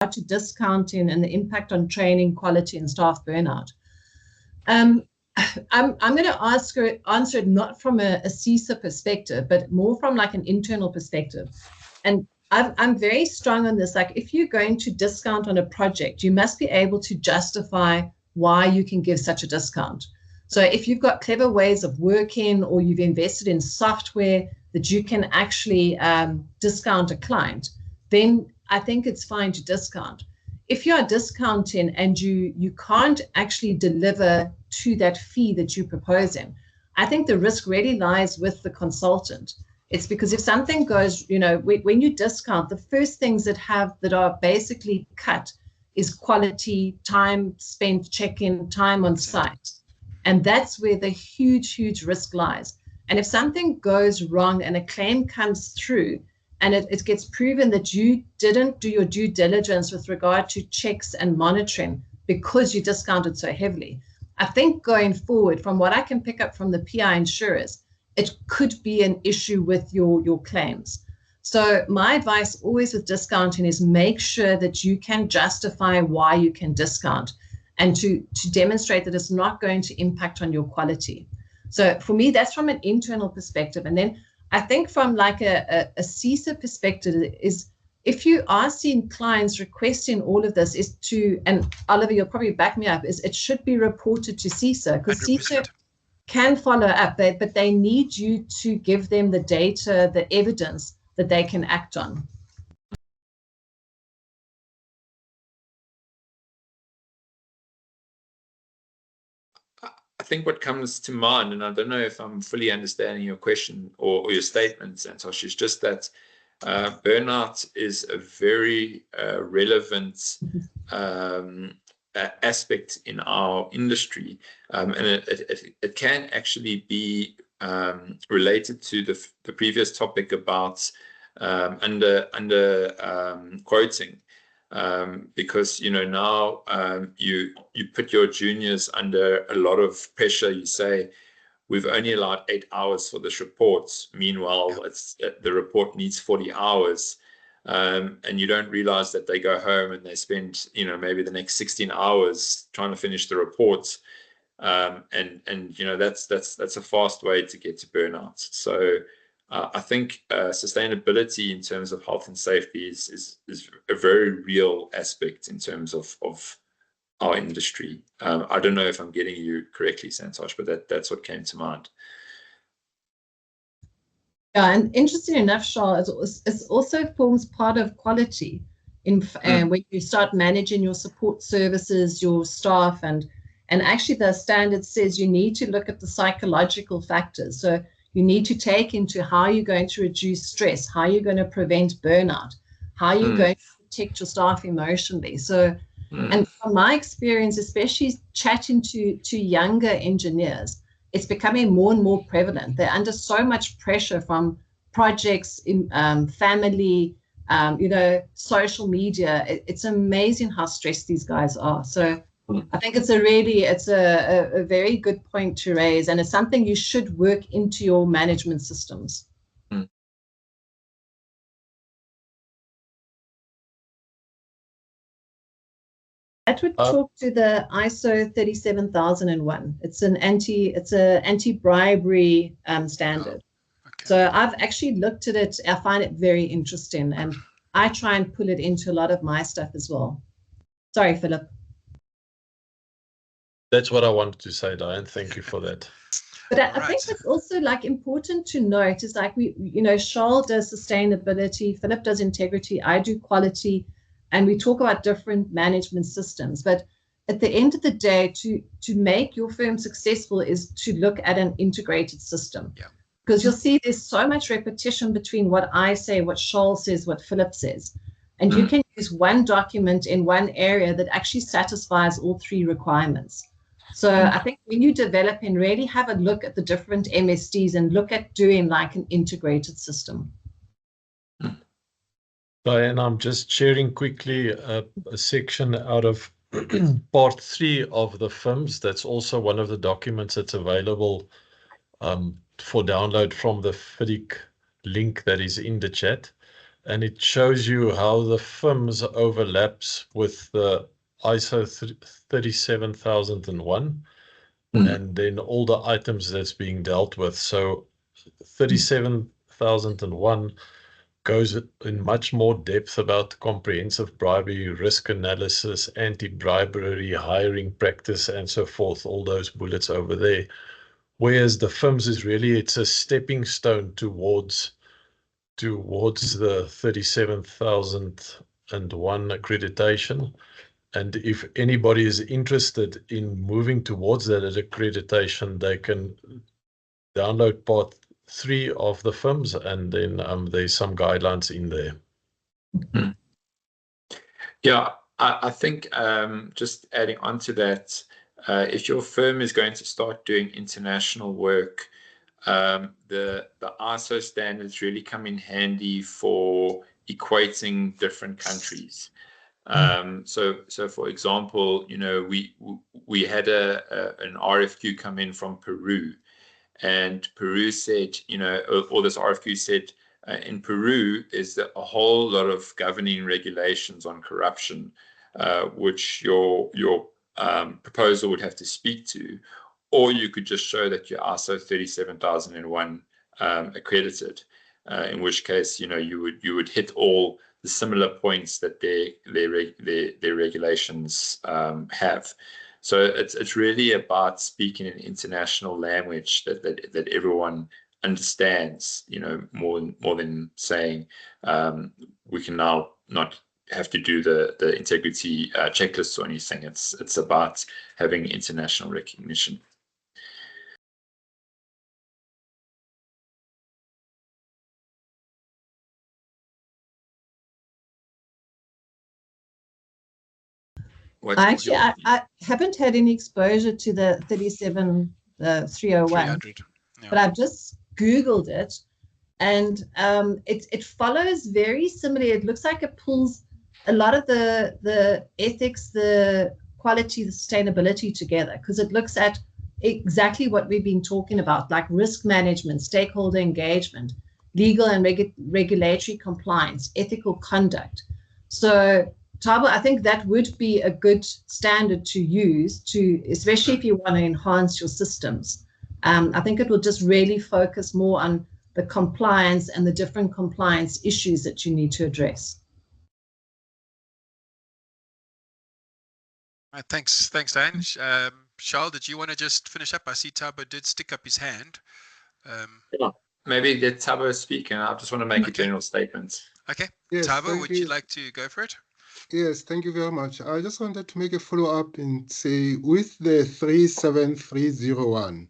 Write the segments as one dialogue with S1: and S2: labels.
S1: to discounting and the impact on training, quality, and staff burnout. I'm going to answer it not from a CESA perspective, but more from like an internal perspective. And I'm very strong on this. Like, if you're going to discount on a project, you must be able to justify why you can give such a discount. So if you've got clever ways of working, or you've invested in software that you can actually discount a client, then I think it's fine to discount. If you are discounting and you can't actually deliver to that fee that you're proposing, I think the risk really lies with the consultant. It's because if something goes, when you discount, the first things that are basically cut is quality, time spent checking, time on site. And that's where the huge, huge risk lies. And if something goes wrong and a claim comes through, and it gets proven that you didn't do your due diligence with regard to checks and monitoring because you discounted so heavily, I think going forward, from what I can pick up from the PI insurers, it could be an issue with your claims. So my advice always with discounting is make sure that you can justify why you can discount, and to demonstrate that it's not going to impact on your quality. So for me, that's from an internal perspective. And then I think from like a CESA perspective is, if you are seeing clients requesting all of this, is to, and Oliver, you'll probably back me up, is it should be reported to CESA, because CESA can follow up, but they need you to give them the data, the evidence that they can act on.
S2: I think what comes to mind, and I don't know if I'm fully understanding your question or your statement, Santosh, is just that burnout is a very relevant aspect in our industry, and it can actually be related to the previous topic about under quoting, because now you put your juniors under a lot of pressure. You say, we've only allowed 8 hours for this report. Meanwhile, the report needs 40 hours. And you don't realize that they go home and they spend, maybe the next 16 hours trying to finish the reports. And that's a fast way to get to burnout. So I think sustainability in terms of health and safety is a very real aspect in terms of our industry. I don't know if I'm getting you correctly, Santosh, but that's what came to mind.
S1: Yeah, and interesting enough, Charles, it also forms part of quality when you start managing your support services, your staff, and actually the standard says you need to look at the psychological factors. So you need to take into how you're going to reduce stress, how you're going to prevent burnout, how you're going to protect your staff emotionally. So, and from my experience, especially chatting to younger engineers, it's becoming more and more prevalent. They're under so much pressure from projects, in family, social media. It's amazing how stressed these guys are. So I think it's a very good point to raise, and it's something you should work into your management systems. That would talk to the ISO 37001. It's an anti-bribery standard. Okay. So I've actually looked at it. I find it very interesting, and I try and pull it into a lot of my stuff as well. Sorry, Philip.
S3: That's what I wanted to say, Diane. Thank you for that.
S1: But I think what's also important to note is Charles does sustainability, Philip does integrity, I do quality, and we talk about different management systems. But at the end of the day, to make your firm successful is to look at an integrated system. Yeah. Because you'll see there's so much repetition between what I say, what Charles says, what Philip says. And you can use one document in one area that actually satisfies all three requirements. So I think when you develop and really have a look at the different MSDs and look at doing like an integrated system.
S3: Diane, I'm just sharing quickly a section out of part 3 of the FIMS. That's also one of the documents that's available for download from the FIDIC link that is in the chat. and it shows you how the FIMS overlaps with the ISO 37001 and then all the items that's being dealt with. So 37001 goes in much more depth about comprehensive bribery, risk analysis, anti-bribery, hiring practice, and so forth, all those bullets over there. Whereas the FIMS is really, it's a stepping stone towards the 37001 accreditation. And if anybody is interested in moving towards that accreditation, they can download part 3 of the FIMS, and then there's some guidelines in there.
S2: Yeah, I think just adding on to that, if your firm is going to start doing international work, the ISO standards really come in handy for equating different countries. So for example, you know, we had an RFQ come in from Peru, and Peru said, you know, or this RFQ said, in Peru is a whole lot of governing regulations on corruption, which your proposal would have to speak to, or you could just show that you're ISO 37001 accredited, in which case, you know, you would hit all the similar points that their regulations have. So it's really about speaking an international language that everyone understands, you know, more than saying we can now not have to do the integrity checklists or anything. It's about having international recognition.
S1: Actually, I haven't had any exposure to the 37001, but I've just Googled it, and it follows very similarly. It looks like it pulls a lot of the ethics, the quality, the sustainability together, because it looks at exactly what we've been talking about, like risk management, stakeholder engagement, legal and regulatory compliance, ethical conduct. So Thabo, I think that would be a good standard to use, especially if you want to enhance your systems. I think it will just really focus more on the compliance and the different compliance issues that you need to address.
S4: All right, thanks, Dan. Charles, did you want to just finish up? I see Thabo did stick up his hand.
S2: Yeah, maybe let Thabo speak, and I just want to make a general statement.
S4: Okay,
S5: yes,
S4: Thabo, would you like to go for it?
S5: Yes, thank you very much. I just wanted to make a follow-up and say, with the 37301,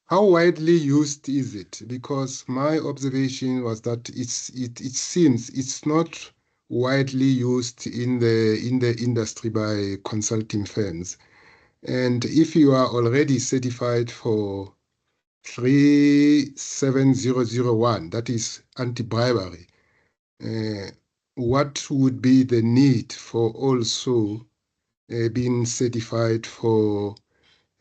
S5: how widely used is it? Because my observation was that it seems it's not widely used in the industry by consulting firms. And if you are already certified for 37001, that is anti-bribery, what would be the need for also being certified for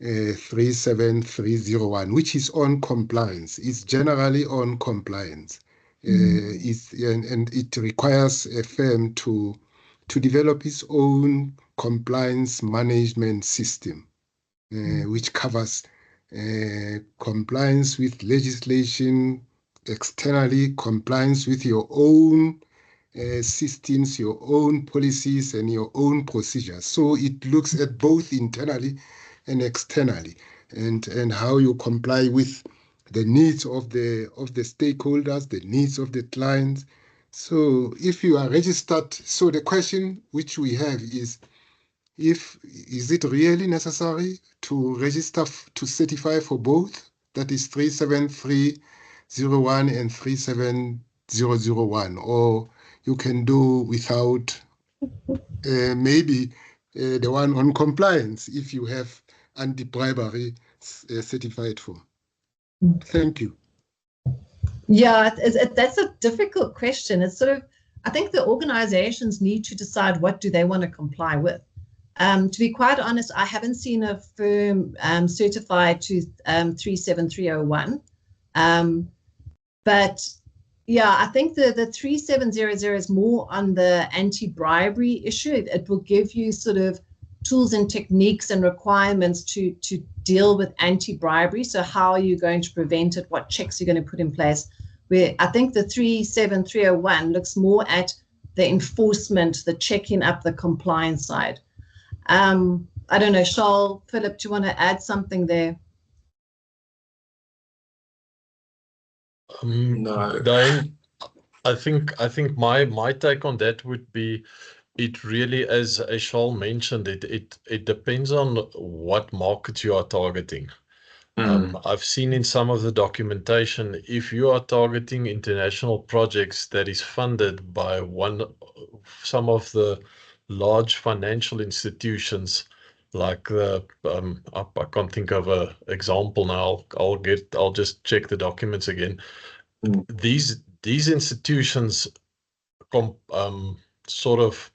S5: 37301, which is on compliance? It's generally on compliance. And it requires a firm to develop its own compliance management system, which covers compliance with legislation, externally compliance with your own systems, your own policies, and your own procedures. So it looks at both internally and externally, and how you comply with the needs of the stakeholders, the needs of the clients. So if you are registered, so the question which we have is it really necessary to register to certify for both? That is 37301 and 37001, or you can do without maybe the one on compliance if you have anti-bribery certified for. Thank you.
S1: Yeah, that's a difficult question. It's sort of, I think the organizations need to decide what do they want to comply with. To be quite honest, I haven't seen a firm certified to 37301. But Yeah, I think the 3700 is more on the anti-bribery issue. It will give you sort of tools and techniques and requirements to deal with anti-bribery. So how are you going to prevent it? What checks you're going to put in place? Where I think the 37301 looks more at the enforcement, the checking up the compliance side. I don't know, Charles, Philip, do you want to add something there?
S2: No.
S3: Diane, I think my take on that would be, it really, as Charles mentioned, it depends on what market you are targeting. I've seen in some of the documentation, if you are targeting international projects that is funded by some of the large financial institutions, like the I can't think of an example now. I'll just check the documents again. These institutions sort of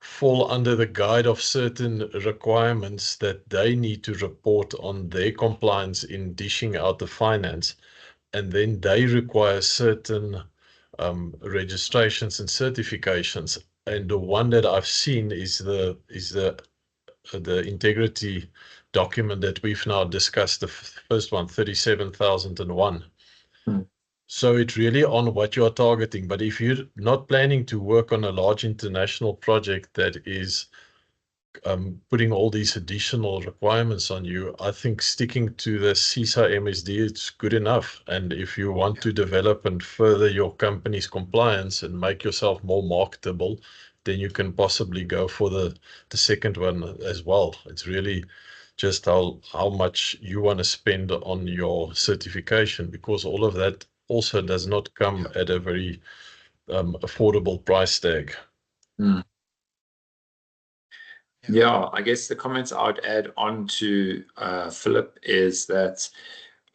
S3: fall under the guide of certain requirements that they need to report on their compliance in dishing out the finance, and then they require certain registrations and certifications. And the one that I've seen is the integrity document that we've now discussed, the first one, 37,001. So it's really on what you're targeting. But if you're not planning to work on a large international project that is putting all these additional requirements on you, I think sticking to the CESA MSD is good enough. And if you want to develop and further your company's compliance and make yourself more marketable, then you can possibly go for the second one as well. It's really just how much you want to spend on your certification, because all of that also does not come at a very affordable price tag.
S2: Yeah, I guess the comments I would add on to Philip is that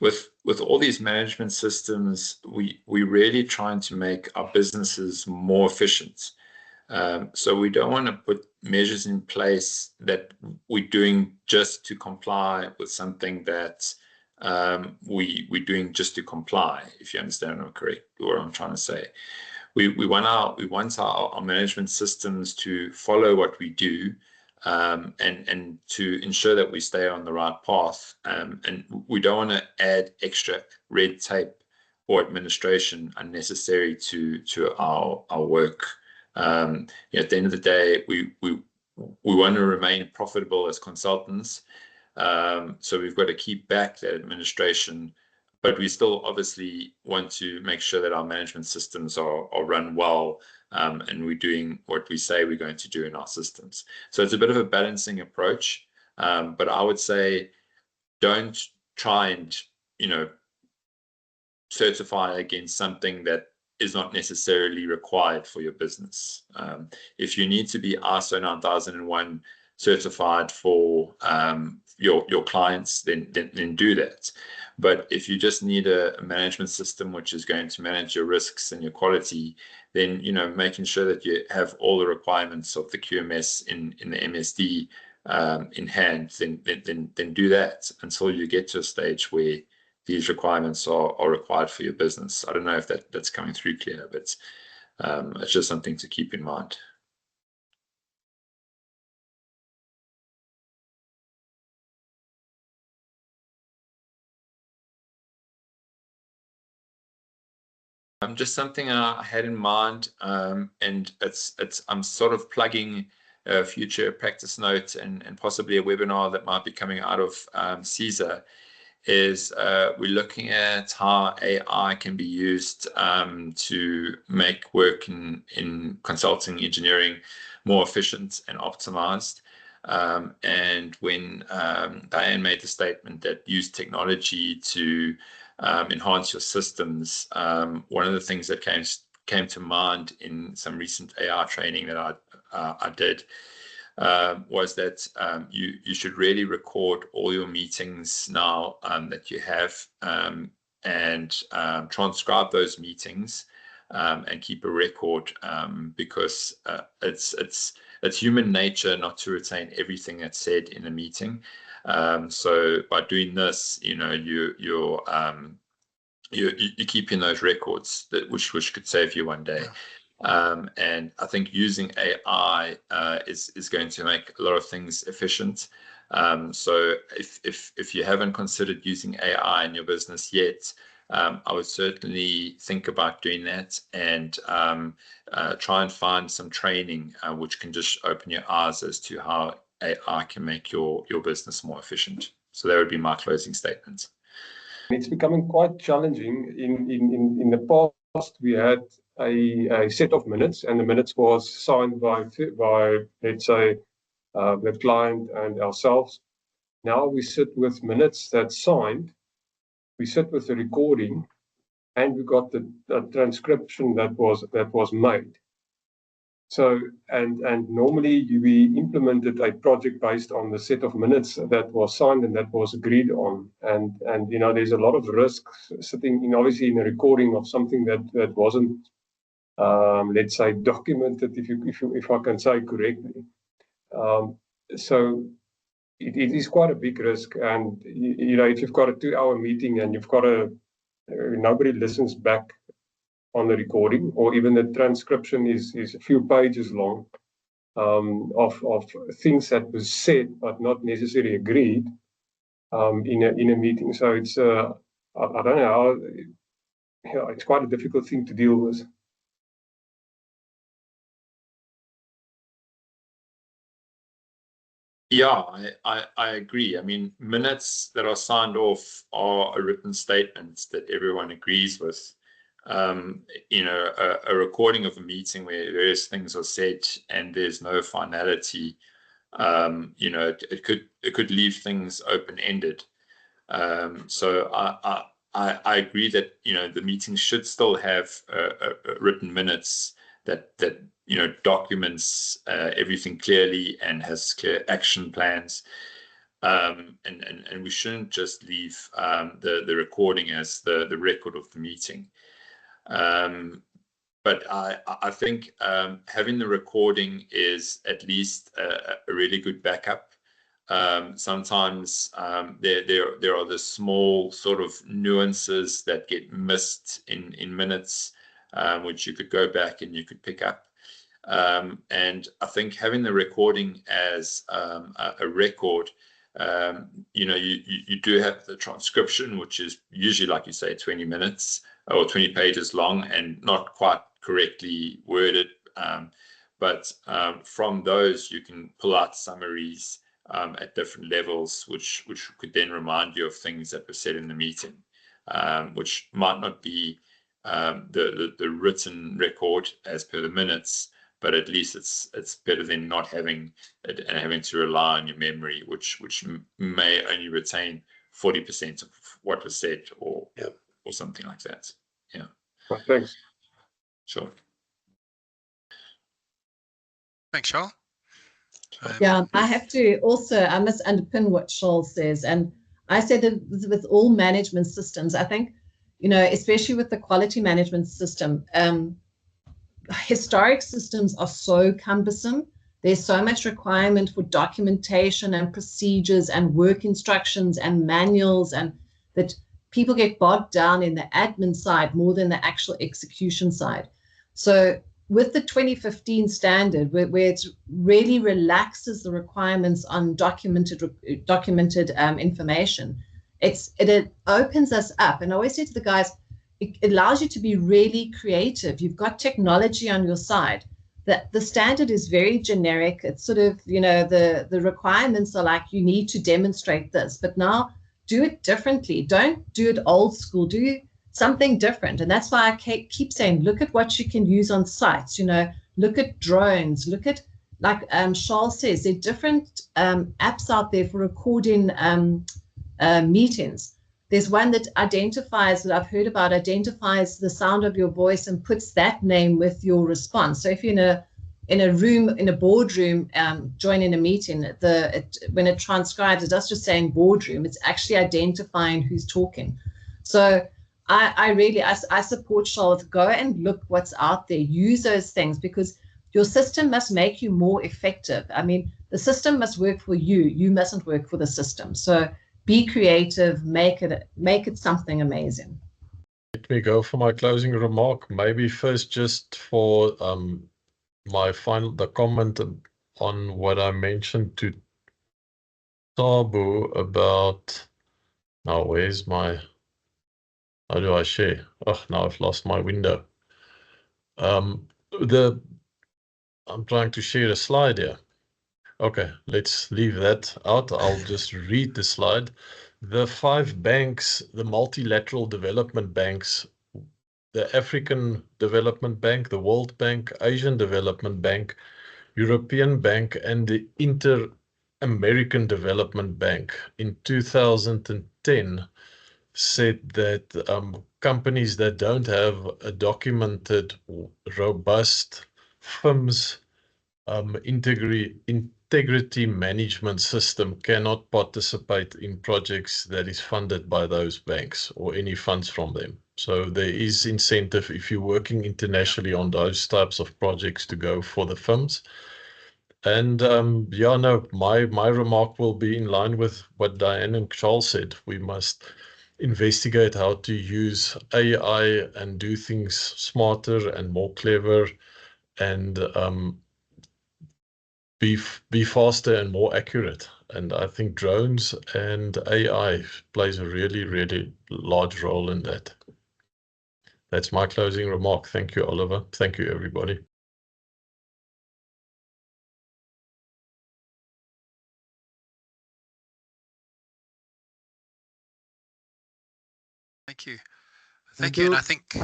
S2: with all these management systems, we're really trying to make our businesses more efficient. So we don't want to put measures in place that we're doing just to comply with something that we're doing just to comply, if you understand what I'm trying to say. We want our management systems to follow what we do, and to ensure that we stay on the right path. And we don't want to add extra red tape or administration unnecessary to our work. At the end of the day, we want to remain profitable as consultants. So we've got to keep back that administration, but we still obviously want to make sure that our management systems are run well, and we're doing what we say we're going to do in our systems. So it's a bit of a balancing approach, but I would say don't try and, certify against something that is not necessarily required for your business. If you need to be ISO 9001 certified for your clients, then do that. But if you just need a management system which is going to manage your risks and your quality, then making sure that you have all the requirements of the QMS in the MSD in hand, then do that until you get to a stage where these requirements are required for your business. I don't know if that's coming through clear, but it's just something to keep in mind. Just something I had in mind, and I'm sort of plugging a future practice note and possibly a webinar that might be coming out of CESA. Is we're looking at how AI can be used to make work in consulting engineering more efficient and optimized. And when Diane made the statement that use technology to enhance your systems, one of the things that came to mind in some recent AI training that I did was that you should really record all your meetings now that you have, and transcribe those meetings, and keep a record, because it's human nature not to retain everything that's said in a meeting. So by doing this, you're keeping those records which could save you one day. And I think using AI is going to make a lot of things efficient. So if you haven't considered using AI in your business yet, I would certainly think about doing that, and try and find some training which can just open your eyes as to how AI can make your business more efficient. So that would be my closing statement.
S6: It's becoming quite challenging. In the past, we had a set of minutes, and the minutes was signed by let's say the client and ourselves. Now we sit with minutes that's signed, we sit with the recording, and we got the transcription that was made. So and normally we implemented a project based on the set of minutes that was signed and that was agreed on, and there's a lot of risk sitting in, obviously, in a recording of something that wasn't let's say documented, if I can say correctly. So it is quite a big risk, and if you've got a 2-hour meeting and you've got nobody listens back on the recording, or even the transcription is a few pages long of things that was said but not necessarily agreed in a meeting. So it's I don't know how, it's quite a difficult thing to deal with.
S2: Yeah, I agree. I mean, minutes that are signed off are a written statement that everyone agrees with. A recording of a meeting where various things are said and there's no finality, it could leave things open-ended. So I agree that the meeting should still have written minutes that documents everything clearly and has clear action plans. And we shouldn't just leave the recording as the record of the meeting. But I think having the recording is at least a really good backup. Sometimes there are the small sort of nuances that get missed in minutes, which you could go back and you could pick up. And I think having the recording as a record, you do have the transcription, which is usually, like you say, 20 minutes or 20 pages long and not quite correctly worded. But from those, you can pull out summaries at different levels, which could then remind you of things that were said in the meeting, which might not be the written record as per the minutes, but at least it's better than not having it and having to rely on your memory, which may only retain 40% of what was said, or something like that. Yeah.
S6: Well, thanks.
S2: Sure.
S4: Thanks, Charles.
S1: Yeah, I must underpin what Charles says. And I said that with all management systems, I think, especially with the quality management system, historic systems are so cumbersome. There's so much requirement for documentation and procedures and work instructions and manuals, and that people get bogged down in the admin side more than the actual execution side. So with the 2015 standard, where it really relaxes the requirements on documented information, it opens us up. And I always say to the guys, it allows you to be really creative. You've got technology on your side. The standard is very generic. It's sort of, the requirements are like, you need to demonstrate this, but now do it differently. Don't do it old school. Do something different. And that's why I keep saying, look at what you can use on sites. Look at drones. Look at, like Charles says, there are different apps out there for recording meetings. There's one that identifies the sound of your voice and puts that name with your response. So if you're in a boardroom, joining a meeting, when it transcribes, it does just saying boardroom, it's actually identifying who's talking. So I support Charles. Go and look what's out there. Use those things, because your system must make you more effective. I mean, the system must work for you. You mustn't work for the system. So be creative, make it something amazing.
S3: Let me go for my closing remark. Maybe first just for the comment on what I mentioned to Tabu about, now where's my, how do I share? Oh, now I've lost my window. I'm trying to share a slide here. Okay, let's leave that out. I'll just read the slide. The 5 banks, the multilateral development banks, the African Development Bank, the World Bank, Asian Development Bank, European Bank, and the Inter-American Development Bank in 2010 said that companies that don't have a documented, robust FIMS integrity management system cannot participate in projects that is funded by those banks or any funds from them. So there is incentive if you're working internationally on those types of projects to go for the FIMS. And yeah, no, my remark will be in line with what Diane and Charles said. We must investigate how to use AI and do things smarter and more clever, and be faster and more accurate. And I think drones and AI plays a really, really large role in that. That's my closing remark. Thank you, Oliver. Thank you, everybody.
S4: Thank you. Thank you. And I think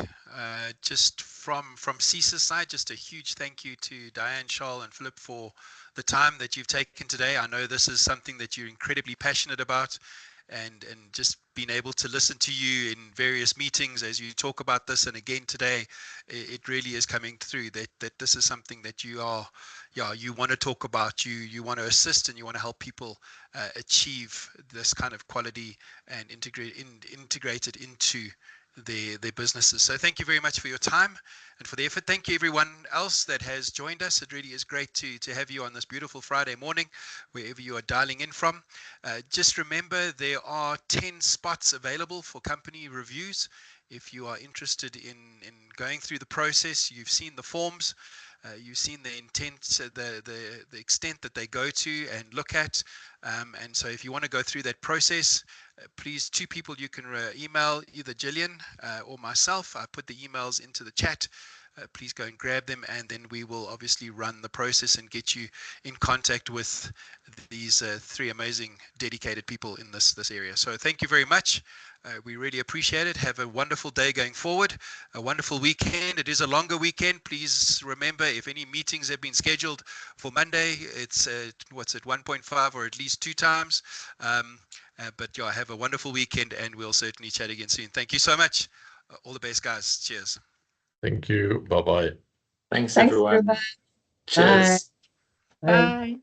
S4: just from CESA's side, just a huge thank you to Diane, Charles, and Philip for the time that you've taken today. I know this is something that you're incredibly passionate about, and just being able to listen to you in various meetings as you talk about this, and again today, it really is coming through that this is something that you are, you want to talk about, you want to assist, and you want to help people achieve this kind of quality and integrate it into their businesses. So thank you very much for your time and for the effort. Thank you everyone else that has joined us. It really is great to have you on this beautiful Friday morning, wherever you are dialing in from. Just remember, there are 10 spots available for company reviews. If you are interested in going through the process, you've seen the forms, you've seen the intent, the extent that they go to and look at. And so if you want to go through that process, please, 2 people you can email, either Gillian or myself. I put the emails into the chat. Please go and grab them, and then we will obviously run the process and get you in contact with these 3 amazing dedicated people in this area. So thank you very much. We really appreciate it. Have a wonderful day going forward, a wonderful weekend. It is a longer weekend. Please remember, if any meetings have been scheduled for Monday, it's what's it, 1.5 or at least 2 times. But yeah, have a wonderful weekend, and we'll certainly chat again soon. Thank you so much. All the best, guys. Cheers.
S3: Thank you. Bye-bye.
S2: Thanks everyone.
S1: Bye.
S2: Cheers.
S1: Bye.